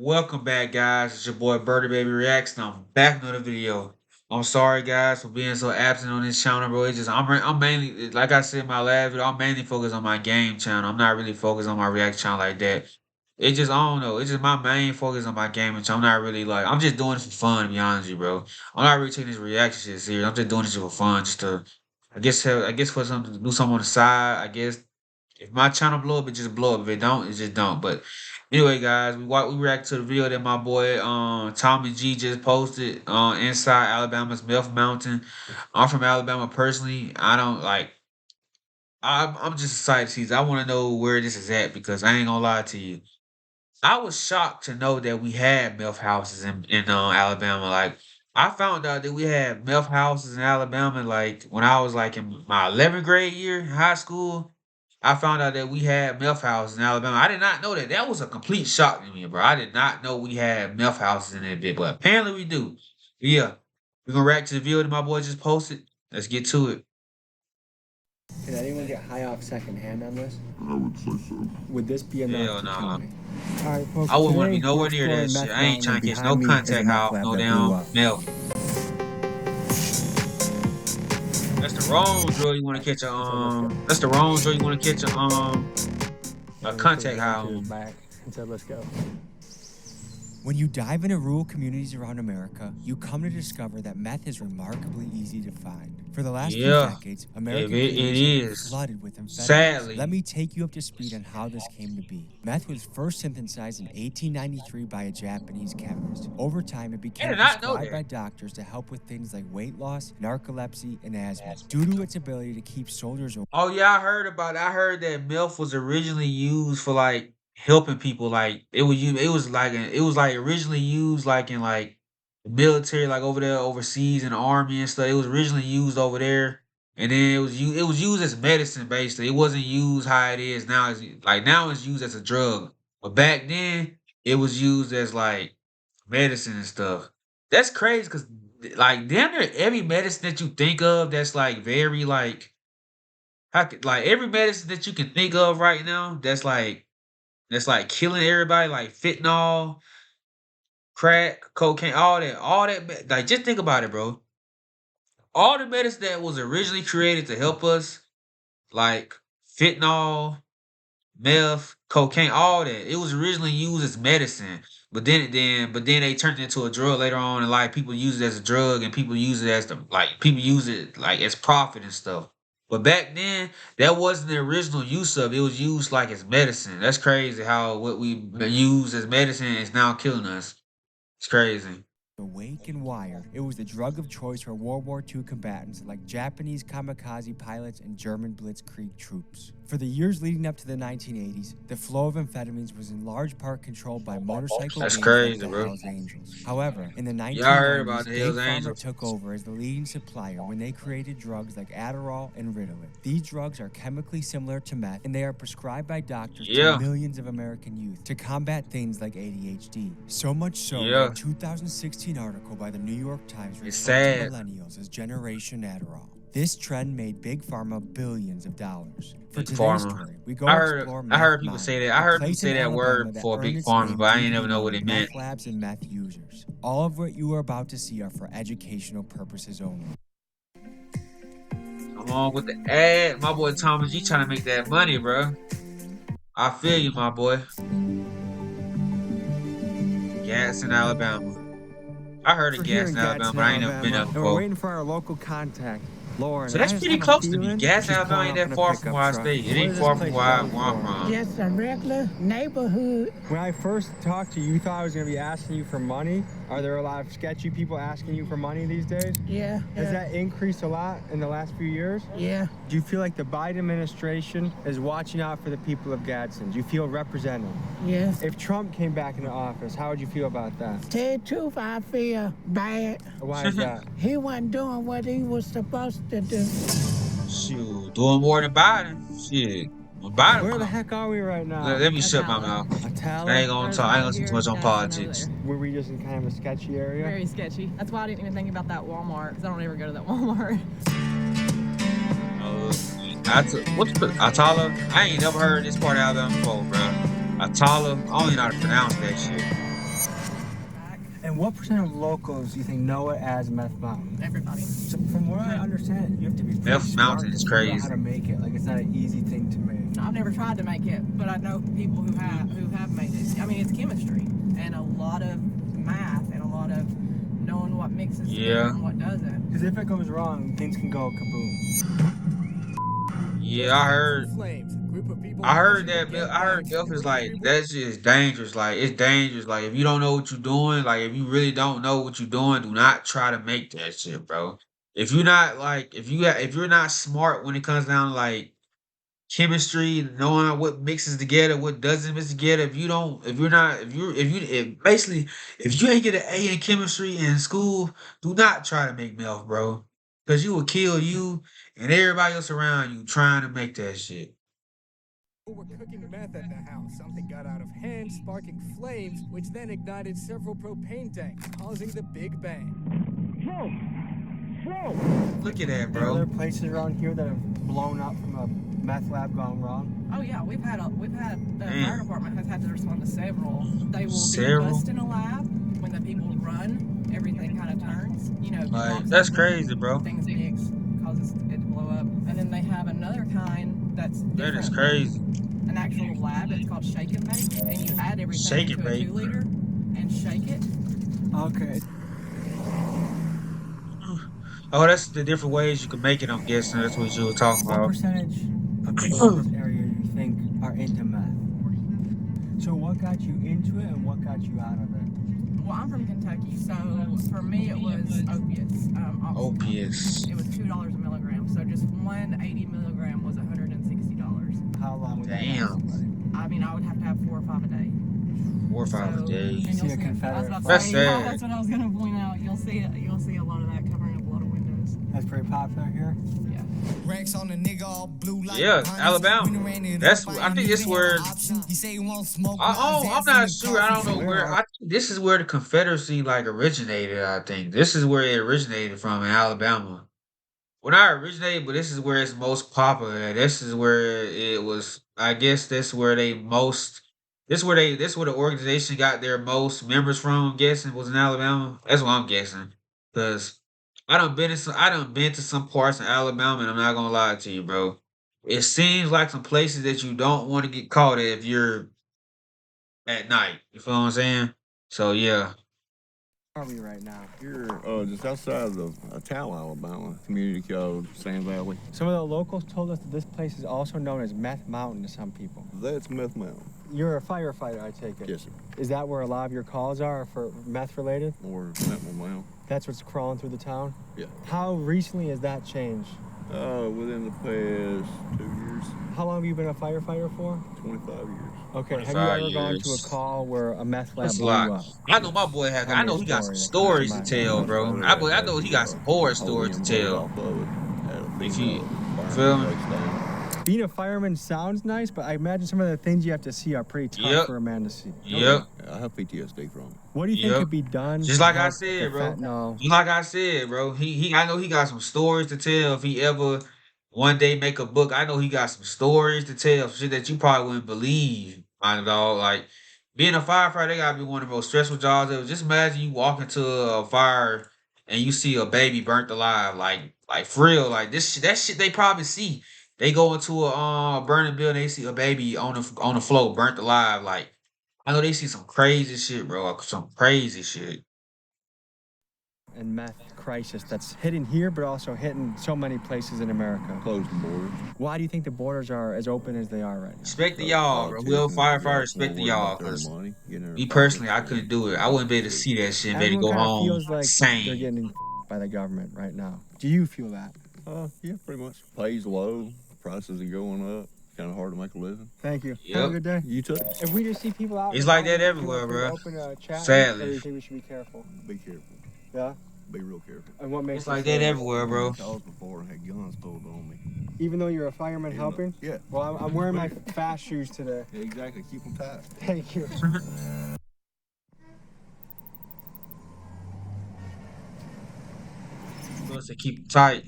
Welcome back, guys. It's your boy Birdie Baby Reacts, and I'm back with another video. I'm sorry, guys, for being so absent on this channel, bro. It's just I'm mainly, like I said in my last video, I'm mainly focused on my game channel. I'm not really focused on my react channel like that. It just I don't know. It's just my main focus on my gaming channel. I'm not really like I'm just doing this for fun, to be honest with you, bro. I'm not really taking this reaction shit serious. I'm just doing this for fun, just to I guess for something to do something on the side. I guess if my channel blow up, it just blow up. If it don't, it just don't. But anyway, guys, we react to the video that my boy Tommy G just posted inside Alabama's Meth Mountain. I'm from Alabama personally. I don't like. I'm just excited to see. I want to know where this is at because I ain't gonna lie to you. I was shocked to know that we had meth houses in Alabama. Like I found out that we had meth houses in Alabama like when I was like in my 11th grade year in high school. I found out that we had meth houses in Alabama. I did not know that. That was a complete shock to me, bro. I did not know we had meth houses in that bit, but apparently we do. Yeah, we're gonna react to the video that my boy just posted. Let's get to it. Can anyone get high off secondhand on this? I would say so. Would this be Hell enough to nah. kill me? Alright folks, I wouldn't want to be today we're nowhere near that exploring shit. Meth I ain't Mountain, trying and to catch no behind me is a contact meth high, lab no that blew damn up. meth. That's the wrong drill you want to catch a So let's go. That's the wrong drill you want to catch a And we put his contact high hand to his on. back and said, let's go. When you dive into rural communities around America, you come to discover that meth is remarkably easy to find. For the last few Yeah, decades, American it communities have been is. flooded with amphetamines. Sadly. Let me take you up to speed on how this came to be. Meth was first synthesized in 1893 by a Japanese chemist. Over time, it I became did not know prescribed by that. doctors to help with things like weight loss, narcolepsy, and asthma, due to its ability to keep soldiers away. Oh yeah, I heard about it. I heard that meth was originally used for like helping people. Like it was like originally used like in like the military, like over there overseas in the army and stuff. It was originally used over there, and then it was used as medicine basically. It wasn't used how it is now. It's like now it's used as a drug, but back then it was used as like medicine and stuff. That's crazy because like damn near every medicine that you think of that's like very like how could like every medicine that you can think of right now that's like killing everybody, like fentanyl, crack, cocaine, all that. Like just think about it, bro. All the medicine that was originally created to help us, like fentanyl, meth, cocaine, all that. It was originally used as medicine, but then they turned it into a drug later on in life. People use it as a drug, and people use it as people use it like as profit and stuff. But back then, that wasn't the original use of it. It was used like as medicine. That's crazy how what we use as medicine is now killing us. It's crazy. Awake and wired, it was the drug of choice for World War II combatants like Japanese kamikaze pilots and German blitzkrieg troops. For the years leading up to the 1980s, the flow of amphetamines was in large part controlled by motorcycle That's gangs crazy, like the bro. Hells Angels. However, in the Y'all heard about 1990s, the Big Hells Pharma Angels? took over as the leading supplier when they created drugs like Adderall and Ritalin. These drugs are chemically similar to meth, and they are prescribed by doctors Yeah, to millions of American youth to combat things like ADHD. So much so, that yeah. a 2016 article by the New York Times It's referred to sad. millennials as Generation Adderall. This trend made Big Pharma billions of dollars. For Big today's Pharma. story, we go I heard explore I Meth heard people say Mountain, that. I a heard people place say in that word Alabama that before earned Big its Pharma, name but I due ain't to never be know known what as it meant. meth labs and meth users. All of what you are about to see are for educational purposes only. Along with the ad, my boy Thomas G trying to make that money, bro. I feel you, my boy. Gadsden, Alabama. I heard of We're here in Gadsden, Alabama, Gadsden, but I ain't never been Alabama, there and we're before. waiting for our local contact, Lauren. So And I that's just pretty have a close to me. feeling Gadsden, she's Alabama pulling ain't up in that a far from pickup where I truck. stay. It What ain't is this far from place where called, I'm Lauren? from. Just a regular neighborhood. When I first talked to you, you thought I was going to be asking you for money. Are there a lot of sketchy people asking you for money these days? Yeah, Has yeah, that increased a lot in the last few years? yeah, Do you feel like the Biden administration is watching out for the people of Gadsden? Do you feel represented? yeah. If Trump came back into office, how would you feel about that? Tell the truth, I feel bad. Why is that? He wasn't doing what he was supposed to do. Shoot, doing more than Biden. Shit. When Biden Where the come, heck are we right now? let me shut my Atala. mouth. I Atala? ain't gonna There's talk. I ain't about gonna speak too here, much on Gadsden over politics. there. Were we just in kind of a sketchy area? Very sketchy. That's why I didn't even think about that Walmart, because I don't ever go to that Walmart. What's the Atala? I ain't never heard this part of Alabama before, bro. Atala. I don't even know how to pronounce that shit. And what percent of locals do you think know it as Meth Mountain? Everybody. So from what I understand, you have to be pretty Meth smart Mountain to is figure out how crazy. to make it. Like, it's not an easy thing to make. I've never tried to make it, but I know people who have made it. I mean, it's chemistry and a lot of math and a lot of knowing what mixes together Yeah. and what doesn't. Because if it goes wrong, things can go kaboom. Yeah, I heard that I heard Meth is like that shit is dangerous. Like it's dangerous. Like if you don't know what you're doing, like if you really don't know what you're doing, do not try to make that shit, bro. If you're not like if you're not smart when it comes down to like chemistry, knowing what mixes together, what doesn't mix together. If you don't, if you're not, if basically, if you ain't get an A in chemistry in school, do not try to make meth, bro, because you will kill you and everybody else around you trying to make that shit. Were cooking meth at the house. Something got out of hand, sparking flames, which then ignited several propane tanks, causing the Big Bang. Look at that, There are other bro. places around here that have blown up from a meth lab gone wrong. Oh yeah, we've had the fire Damn, department has had to respond to several. They will several. debust in a lab when the people run. Everything kind of turns. You know, Like bombs that's happen, crazy, bro. things mix, causes it to blow up. And then they have another kind that's That is different crazy. than an actual lab. It's called shake and bake, and you add everything Shake it, into a babe. 2 liter and shake it. Okay. Oh, that's the different ways you can make it. I'm guessing that's what you were talking What about. percentage of people in this area you think are into meth? So what got you into it and what got you out of it? Well, I'm from Kentucky, so for me it was opiates, Opiates. oxycontin. It was $2 a milligram, so just one 80 milligram was $160. How long would that last Damn, somebody? I mean, I would have to have 4 or 5 a day. 4 or 5 a So, day. and See you'll a see it. I was Confederate about to That's say, sad. that's what I was gonna point out. You'll see it. You'll see a lot of that covering up a lot of windows. That's pretty popular here. Yeah. Racks on the nigga all blue like Yeah, bunnies. Alabama. When he ran it That's up, I ain't think this even have where an option. He say he won't smoke I my oh I'm ass in not the sure. I don't know coffee. where I think this is where the Confederacy like originated. I think this is where it originated from in Alabama. Well, not originated, but this is where it's most popular. This is where it was. I guess that's where they most. This where the organization got their most members from. I'm guessing was in Alabama. That's what I'm guessing. Cause I done been to some parts in Alabama, and I'm not gonna lie to you, bro. It seems like some places that you don't want to get caught at if you're at night. You feel what I'm saying? So yeah. Where are we right now? Here, just outside of Towle, Alabama, community called Sand Valley. Some of the locals told us that this place is also known as Meth Mountain to some people. That's Meth Mountain. You're a firefighter, I take it. Yes, sir. Is that where a lot of your calls are for meth related? Or Meth Mountain. That's what's crawling through the town? Yeah. How recently has that changed? Within the past 2 years, How long have you been a firefighter for? 25 years. Okay, have you 25 ever gone to a years. call where a meth lab That's a blew lot. up? I know my boy had. Tell I me a know he got some story that stories comes to to mind. tell, bro. I know he got some horror stories to tell. If you feel me? Being a fireman sounds nice, but I imagine some of the things you have to see are pretty tough Yep. for a man to see. Yep. I have PTSD from it. What do you think Yep. could be done? Just to like I help said, the bro. fentanyl? Just like I said, bro. I know he got some stories to tell. If he ever one day make a book, I know he got some stories to tell. Shit that you probably wouldn't believe, my dog. Like being a firefighter, they gotta be one of the most stressful jobs ever. Just imagine you walk into a fire and you see a baby burnt alive, like for real. Like that shit they probably see. They go into a burning building, they see a baby on the floor burnt alive. Like I know they see some crazy shit, bro. Some crazy shit. And meth crisis that's hitting here, but also hitting so many places in America. Close the borders. Why do you think the borders are as open as they are right now? Respect to y'all, bro. We'll firefighter respect to y'all. Cause me personally, I couldn't do it. I wouldn't be able to see that shit and be able to Everyone go kind of home feels like they're sane. getting by the government right now. Do you feel that? Yeah, pretty much. Pays low, prices are going up. Kind of hard to make a living. Thank you. Have Yep. a good day. You too. If we just see people out, It's and like about, that do you feel everywhere, pretty bro. Open to chatting, Sadly. or do you think we should be careful? Be careful. Yeah. Be real careful. And what makes It's you like feel that everywhere, bro. Calls before and had guns pulled on me. Even though you're a fireman You know, helping? yeah. Well, I'm wearing my fast shoes today. Yeah, exactly. Keep them tight. Thank you. Supposed to keep it tight.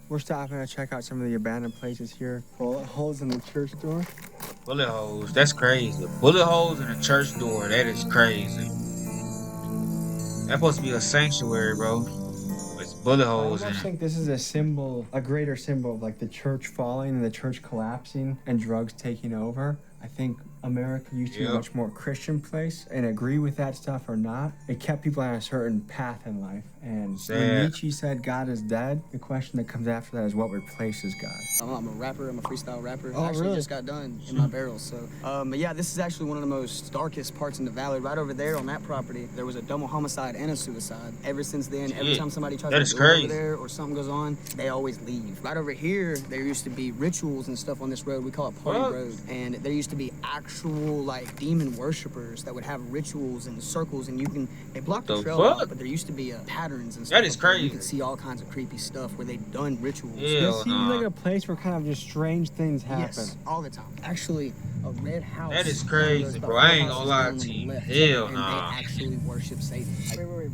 We're stopping to check out some of the abandoned places here. Bullet holes in the church door. Bullet holes. That's crazy. Bullet holes in a church door. That is crazy. That's supposed to be a sanctuary, bro. It's bullet I holes in almost it. think this is a symbol, a greater symbol of like the church falling and the church collapsing and drugs taking over. I think America used to be a Yep. much more Christian place, and agree with that stuff or not, it kept people on a certain path in life. And when Sad. Nietzsche said God is dead, the question that comes after that is what replaces God. I'm a rapper. I'm a freestyle rapper. Oh, I actually really? just got done in my barrel. So, but yeah, this is actually one of the most darkest parts in the valley. Right over there on that property, there was a double homicide and a suicide. Ever since then, every Shit. time somebody tries That to is go over crazy. there or something goes on, they always leave. Right over here, there used to be rituals and stuff on this road. We call it Party What? Road. And there used to be actual like demon worshippers that would have rituals and circles, and they blocked the The trail fuck? out, but there used to be patterns and stuff. That is up there. You crazy. could see all kinds of creepy stuff where they'd done rituals. Yeah. This Hell seems nah. like a place where kind of just strange things happen. Yes, all the time. Actually, a red house. That is goes crazy, about bro. I 4 ain't gonna houses lie down on to the you. left, Hell and nah. they actually worship Satan.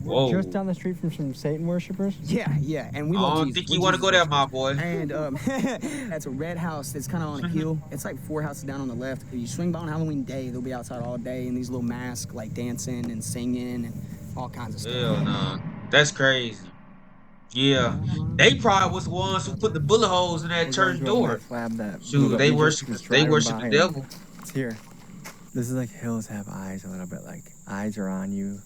Whoa. Just down the street from some Satan worshippers. Yeah, and we I love don't Jesus. think We're you want to Jesus go there, worshipers. my boy. And that's a red house that's kind of on a hill. It's like 4 houses down on the left. If you swing by on Halloween day, they'll be outside all day in these little masks, like dancing and singing and all kinds of stuff. Hell nah. That's crazy. Yeah. They probably was the ones who put the bullet holes in that We're going church to a door. meth lab that Shoot, they worship just they driving worship by the and devil. It's here. This is like hills have eyes a little bit, like eyes are on you.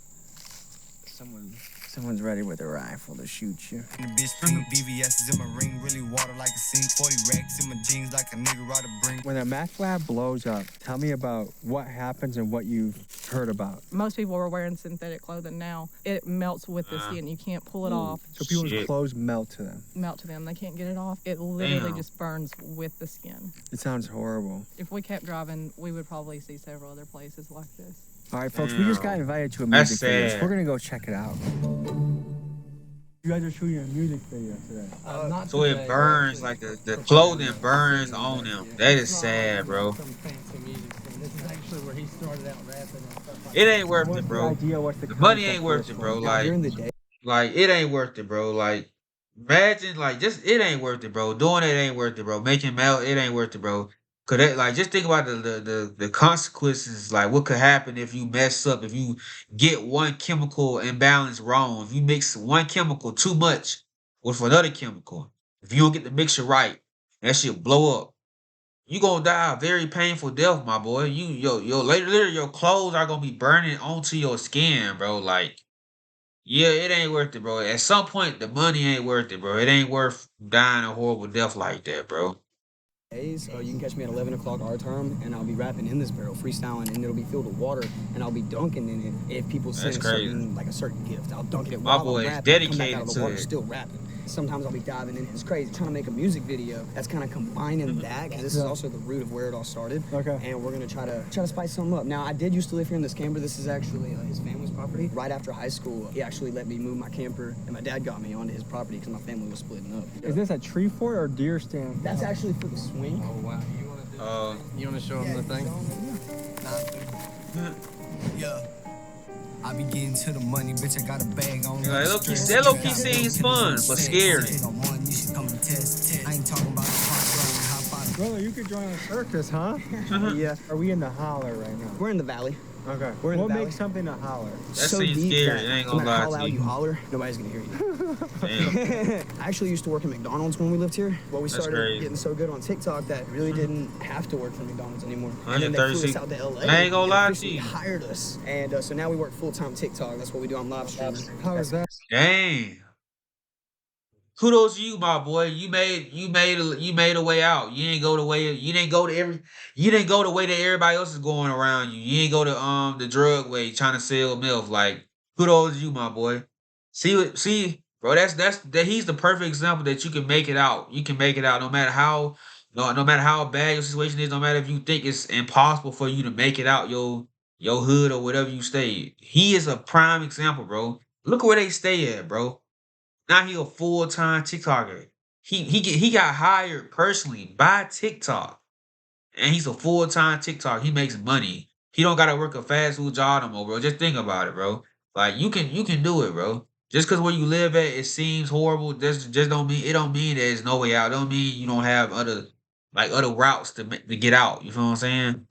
Someone's ready with a rifle to shoot you. The bitch pink VVS is in my ring, really water like a sink. 40 racks in my jeans like a nigga ride a brink. When a meth lab blows up, tell me about what happens and what you've heard about. Most people are wearing synthetic clothing now. It melts with the skin. You can't pull it off. So people's Shit. clothes melt to them. Melt to them. They can't get it off. It literally Damn. just burns with the skin. It sounds horrible. If we kept driving, we would probably see several other places like this. All right, folks, we just got invited to a That's music video, so sad. we're gonna go check it out. You guys are shooting a music video today. Not So it today, burns, actually. like the clothing burns on them. That is sad, bro. Some fancy music thing. This is actually where he started out rapping and stuff like It ain't worth What's it, the bro. idea? What's the The money concept ain't for worth this it, bro. one? Now, during the day, Like it ain't worth it, bro. Like imagine, like just it ain't worth it, bro. Doing it ain't worth it, bro. Making mail, it ain't worth it, bro. Cause that, like, just think about the consequences, like what could happen if you mess up, if you get one chemical imbalance wrong, if you mix one chemical too much with another chemical, if you don't get the mixture right, that shit blow up. You gonna die a very painful death, my boy. Your later, literally, your clothes are gonna be burning onto your skin, bro. Like, yeah, it ain't worth it, bro. At some point, the money ain't worth it, bro. It ain't worth dying a horrible death like that, bro. days, you can catch me at 11 o'clock our time, and I'll be rapping in this barrel, freestyling, and it'll be filled with water, and I'll be dunking in it if people send That's crazy. a certain gift. I'll dunk it My while boy I'm is rapping, come back dedicated out of the to water, it. still rapping. Sometimes I'll be diving in. It's crazy. Trying to make a music video that's kind of combining that, because this is also the root of where it all started. Okay. And we're gonna try to spice something up. Now, I did used to live here in this camper. This is actually his family's property. Right after high school, he actually let me move my camper, and my dad got me onto his property because my family was splitting up. Is this a tree fort or deer stand? That's actually for the swing. Oh wow, you want to show him the thing? Yeah. I be getting to the money, bitch. I got a bag on. Yeah, that low-key seems fun, but scary. I ain't talking about Brother, you could join a circus, huh? Yeah, Are we in the holler right now? we're in the valley. Okay. We're in the What valley. makes something a holler? That seems scary. I ain't no gonna matter how lie to loud you. you holler, nobody's gonna hear you. Damn. I actually used to work at McDonald's when we lived here, but we That's started crazy. getting so good on TikTok that really didn't have to work for McDonald's anymore. And then they flew us 136. out to LA. I ain't gonna and lie to officially you. hired us, and so now we work full time TikTok. That's what we do on live streaming. How is that? Dang. Kudos to you, my boy. You made a way out. You didn't go the way that everybody else is going around you. You ain't go the drug way trying to sell milk. Like, kudos to you, my boy. See, bro, he's the perfect example that you can make it out. You can make it out no matter how no matter how bad your situation is, no matter if you think it's impossible for you to make it out your hood or whatever you stay. He is a prime example, bro. Look where they stay at, bro. Now he a full-time TikToker. He got hired personally by TikTok. And he's a full-time TikTok. He makes money. He don't gotta work a fast food job no more, bro. Just think about it, bro. Like you can do it, bro. Just because where you live at, it seems horrible. Just don't mean it. Don't mean there's no way out. Don't mean you don't have other routes to get out. You feel what I'm saying?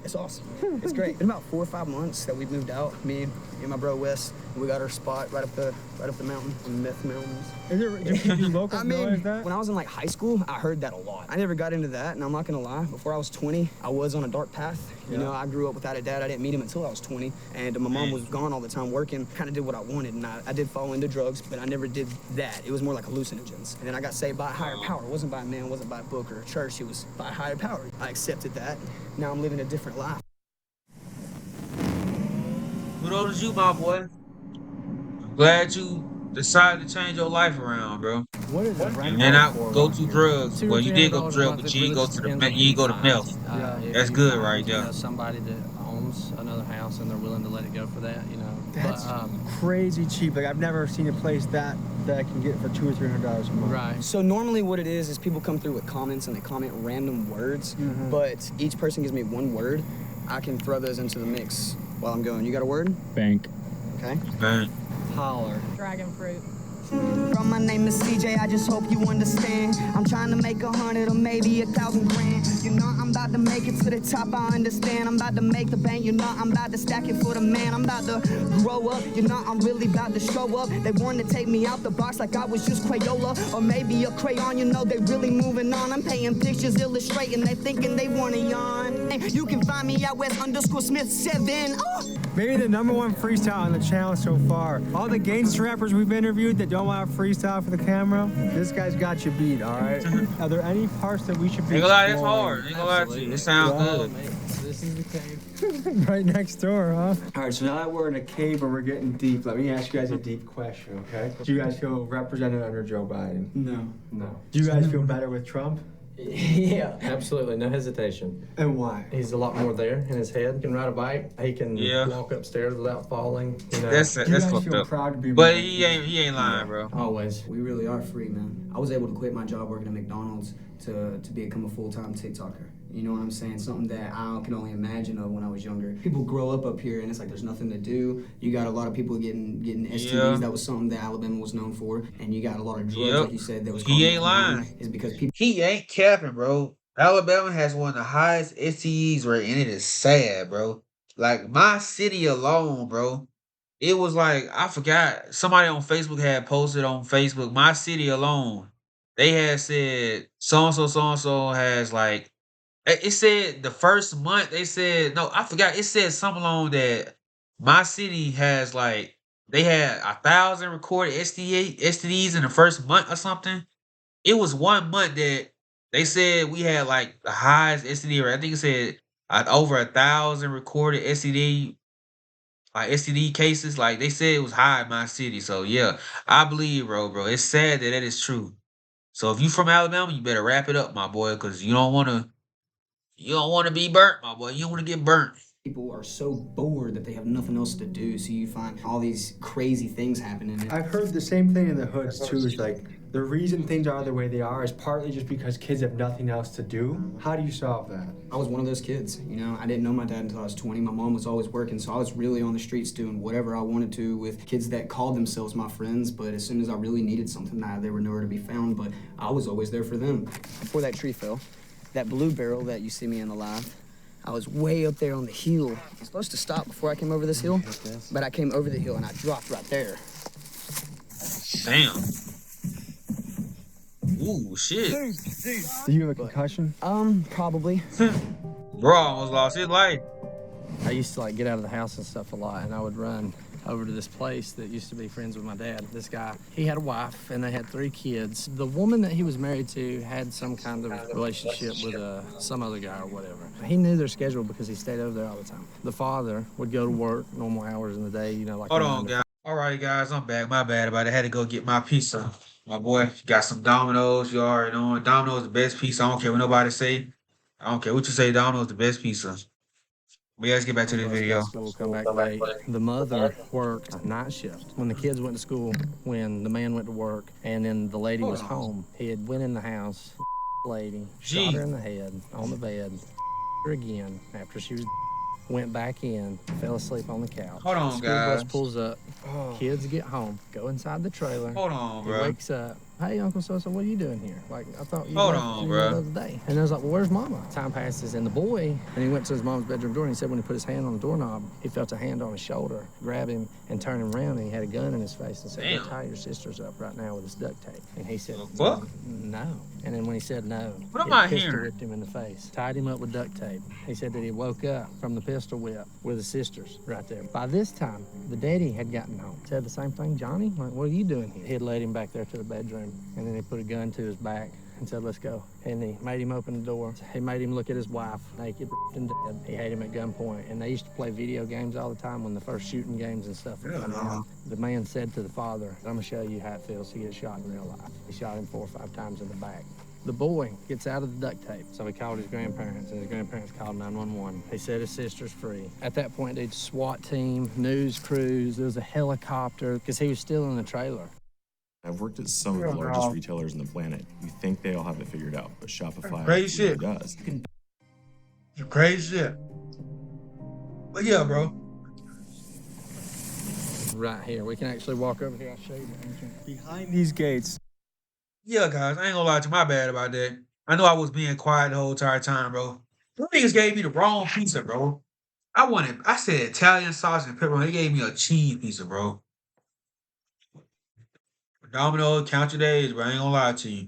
It's awesome. It's great. It's been about 4 or 5 months that we've moved out. Me and my bro Wes. We got our spot right up the mountain in the Meth Mountains. Do you locals realize that? When I was in like high school, I heard that a lot. I never got into that, and I'm not gonna lie. Before I was 20, I was on a dark path. You know, I grew up without a dad. I didn't meet him until I was 20, and my mom was gone all the time working. Kind of did what I wanted, and I did fall into drugs, but I never did that. It was more like hallucinogens. And then I got saved by a higher power. It wasn't by a man, it wasn't by a book or a church. It was by a higher power. I accepted that. Now I'm living a different life. Good old as you, my boy. I'm glad you decided to change your life around, bro. What is it? And then not go to drugs. $200 Well, or you did go to $300 a drugs, month. but It you really didn't go just to the depends on you who didn't go to find. meth. If That's you good find, right there. somebody that owns another house and they're willing to let it go for that, That's But, crazy cheap. Like I've never seen a place that I can get for $200 or $300 a month. right. So normally what it is people come through with comments and they comment random words, but each person gives me one word. I can throw those into the mix while I'm going. You got a word? Bank. Okay. Man. Holler. Dragon fruit. From my name is CJ, I just hope you understand. I'm trying to make 100 or maybe 1,000 grand. You know I'm about to make it to the top, I understand. I'm about to make the bank, you know I'm about to stack it for the man. I'm about to grow up, you know I'm really about to show up. They want to take me out the box like I was just Crayola or maybe a crayon, you know they really moving on. I'm painting pictures, illustrating, they thinking they want to yawn. You can find me at West_Smith7. Oh. Maybe the #1 freestyle on the channel so far. All the gangster rappers we've interviewed that don't want to freestyle for the camera, this guy's got you beat, all right? Are there any parts that we should be Ain't gonna lie, that's exploring? hard. Ain't gonna lie to you. It sounds good. This is the cave. Right next door, huh? All right, so now that we're in a cave and we're getting deep, let me ask you guys a deep question, okay? Do you guys feel represented under Joe Biden? No. No. Do you guys feel better with Trump? Yeah. Absolutely, no hesitation. And why? He's a lot more there in his head. He can ride a bike. He can walk upstairs without falling. That's Do you guys fucked feel up. proud to be But American? he ain't lying, bro. Always. We really are free, man. I was able to quit my job working at McDonald's to become a full-time TikToker. You know what I'm saying? Something that I can only imagine of when I was younger. People grow up here and it's like there's nothing to do. You got a lot of people getting STDs. Yeah. That was something that Alabama was known for. And you got a lot of drugs, Yep. like you said, that was He ain't lying. Is because people He ain't capping, bro. Alabama has one of the highest STEs rate, and it is sad, bro. Like my city alone, bro. It was like I forgot somebody on Facebook had posted on Facebook. My city alone, they had said so and so has like it said the first month they said no I forgot it said something along that my city has like they had 1,000 recorded STDs in the first month or something. It was 1 month that they said we had like the highest STD rate. I think it said over 1,000 recorded STD cases. Like they said it was high in my city. So yeah, I believe, bro. It's sad that is true. So if you from Alabama, you better wrap it up, my boy, because you don't wanna be burnt, my boy. You don't wanna get burnt. people are so bored that they have nothing else to do, so you find all these crazy things happening. I've heard the same thing in the hoods too. Is like the reason things are the way they are is partly just because kids have nothing else to do. How do you solve that? I was one of those kids, you know. I didn't know my dad until I was 20. My mom was always working, so I was really on the streets doing whatever I wanted to with kids that called themselves my friends, but as soon as I really needed something, they were nowhere to be found, but I was always there for them. Before that tree fell, that blue barrel that you see me in the live, I was way up there on the hill. I was supposed to stop before I came over this hill, but I came over the hill and I dropped right there. Damn. Ooh, shit. Do you have a concussion? Probably. Bro almost lost his life. I used to like get out of the house and stuff a lot, and I would run over to this place that used to be friends with my dad. This guy, he had a wife and they had 3 kids. The woman that he was married to had some kind of relationship with some other guy or whatever. He knew their schedule because he stayed over there all the time. The father would go to work normal hours in the day, you know, like. Hold on, guys. All right, guys, I'm back. My bad about it. I had to go get my pizza. My boy got some Domino's. You already know Domino's the best pizza. I don't care what nobody say. I don't care what you say. Domino's the best pizza. But yeah, let's get back to this video. School, come back late. The mother worked a night shift. When the kids went to school, when the man went to work, and then the lady was home, he had went in the house, lady, shot her in the head, on the bed, her again after she was went back in, fell asleep on the couch. Hold on, School guys. bus pulls up. Kids get home, go inside the trailer. Hold on, He bro. wakes up. Hey, Uncle So-so, what are you doing here? Like, I thought you Hold left on, the bro. other day. And I was like, well, where's Mama? Time passes, and the boy, and he went to his mom's bedroom door, and he said when he put his hand on the doorknob, he felt a hand on his shoulder, grab him, and turn him around, and he had a gun in his face and said, Damn. go tie your sisters up right now with this duct tape. And he said, fuck? no. And then when he said no, What am his I pistol hearing? ripped him in the face, tied him up with duct tape. He said that he woke up from the pistol whip with his sisters right there. By this time, the daddy had gotten home. Said the same thing, Johnny, like, what are you doing here? He had led him back there to the bedroom, and then he put a gun to his back and said, let's go. And he made him open the door. He made him look at his wife, naked and dead. He had him at gunpoint. And they used to play video games all the time when the first shooting games and stuff were coming out. The man said to the father, I'm gonna show you how it feels to get shot in real life. He shot him 4 or 5 times in the back. The boy gets out of the duct tape, so he called his grandparents, and his grandparents called 911. He set his sister's free. At that point, dude, SWAT team, news crews, there was a helicopter, because he was still in the trailer. I've worked at some of the largest retailers on the planet. You think they all have it figured out, but Shopify Crazy really shit. does. You crazy shit. But yeah, bro. Right here. We can actually walk over here. I'll show you the entrance. Behind these gates. Yeah, guys, I ain't gonna lie to you. My bad about that. I know I was being quiet the whole entire time, bro. Them niggas gave me the wrong pizza, bro. I said Italian sausage and pepperoni. They gave me a cheese pizza, bro. Domino, count your days, bro. I ain't gonna lie to you.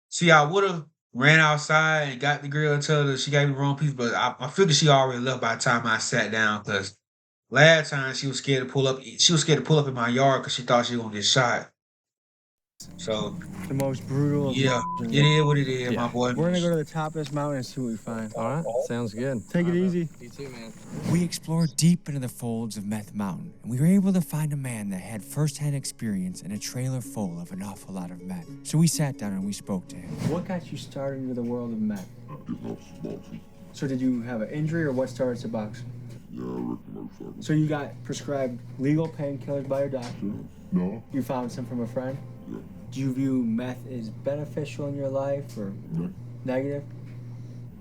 See, I would have ran outside and got the girl and tell her she gave me the wrong pizza, but I figured she already left by the time I sat down, because last time she was scared to pull up. She was scared to pull up in my yard because she thought she was gonna get shot. So The most brutal. yeah, it is what it is, my boy. We're gonna go to the top of this mountain and see what we find. All right, sounds good. Take it easy. You too, man. We explored deep into the folds of Meth Mountain, and we were able to find a man that had firsthand experience in a trailer full of an awful lot of meth. So we sat down and we spoke to him. What got you started into the world of meth? So did you have an injury, or what started Suboxone? Yeah, I wrecked a motorcycle. So you got prescribed legal painkillers by your doctor. No. You found some from a friend. Yeah. Do you view meth as beneficial in your life or negative?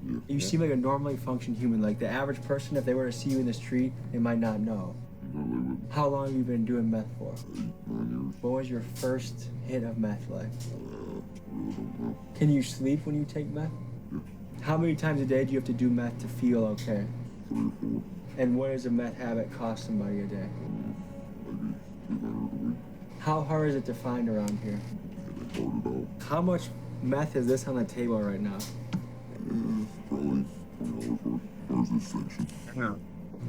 Yeah. You seem like a normally functioning human. Like the average person, if they were to see you in the street, they might not know. No, they wouldn't. How long have you been doing meth for? 9 years. What was your first hit of meth like? Really don't know. Can you sleep when you take meth? Yeah. How many times a day do you have to do meth to feel okay? 3 or 4. And what does a meth habit cost somebody a day? Maybe 200 a week. How hard is it to find around here? It ain't hard at all. How much meth is this on the table right now? Yeah, probably $20 worth. Where's this section? Yeah.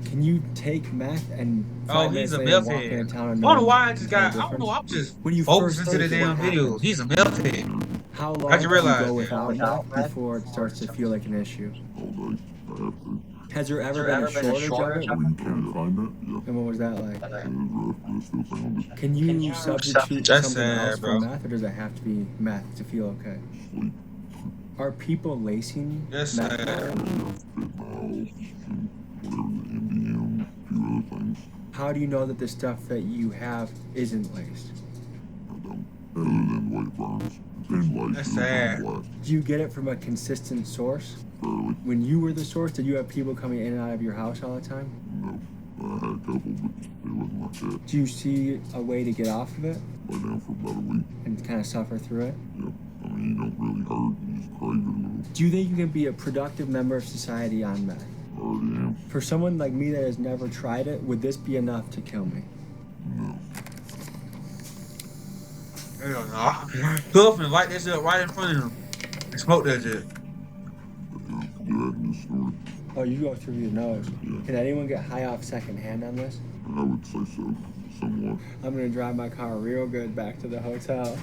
Can you take meth and Oh, 5 minutes he's a later meth walk head. into town I and don't know know why I there's just no got. I don't difference? know. I'm just When you focusing first to the take it, damn what video. happens? He's a meth head. How long How'd you do realize you go that? without meth before it starts to feel like an issue? All day. I have to. Has there ever been a shortage of it? When you can't find it, yeah. And what was that like? It was rough, but I still found it. Can you substitute That's something sad, else bro. for meth, or does it have to be meth to feel okay? Sleep. Are people lacing That's meth? sad. Fentanyl, and whatever, the MDM, a few other things. How do you know that the stuff that you have isn't laced? I don't. Other than the way it burns. And like, That's sad. black, Do you get it from a consistent source? barely. When you were the source, did you have people coming in and out of your house all the time? No. I had a couple, but it wasn't like that. Do you see a way to get off of it Lay down for about a week. and kind of suffer through it? Yep. I mean, you don't really hurt. You just crave it a little. Do you think you can be a productive member of society on meth? I already am. For someone like me that has never tried it, would this be enough to kill me? No. Hell no. Puff and light that shit right in front of him and smoke that shit. Yeah, in this story, Oh, you go through your nose. Yeah. Can anyone get high off secondhand on this? I would say so. Somewhat. I'm gonna drive my car real good back to the hotel.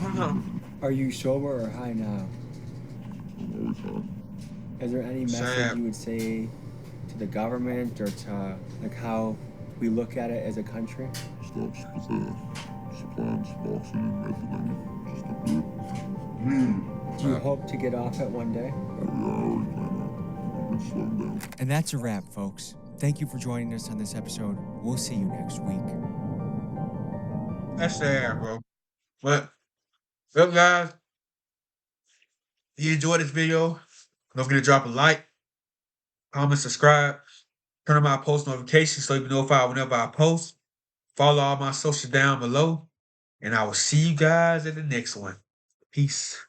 Are you sober or high now? I'm always high. Is there any message Sad. you would say to the government or to like how we look at it as a country? Stop supplying Suboxone and methadone. Just don't do it. Do you hope to get off it one day? Oh, yeah, I already plan on. I've been slowing down. And that's a wrap, folks. Thank you for joining us on this episode. We'll see you next week. That's sad, bro. But, look, guys, if you enjoyed this video, don't forget to drop a like, comment, subscribe, turn on my post notifications so you can be notified whenever I post. Follow all my socials down below, and I will see you guys at the next one. Peace.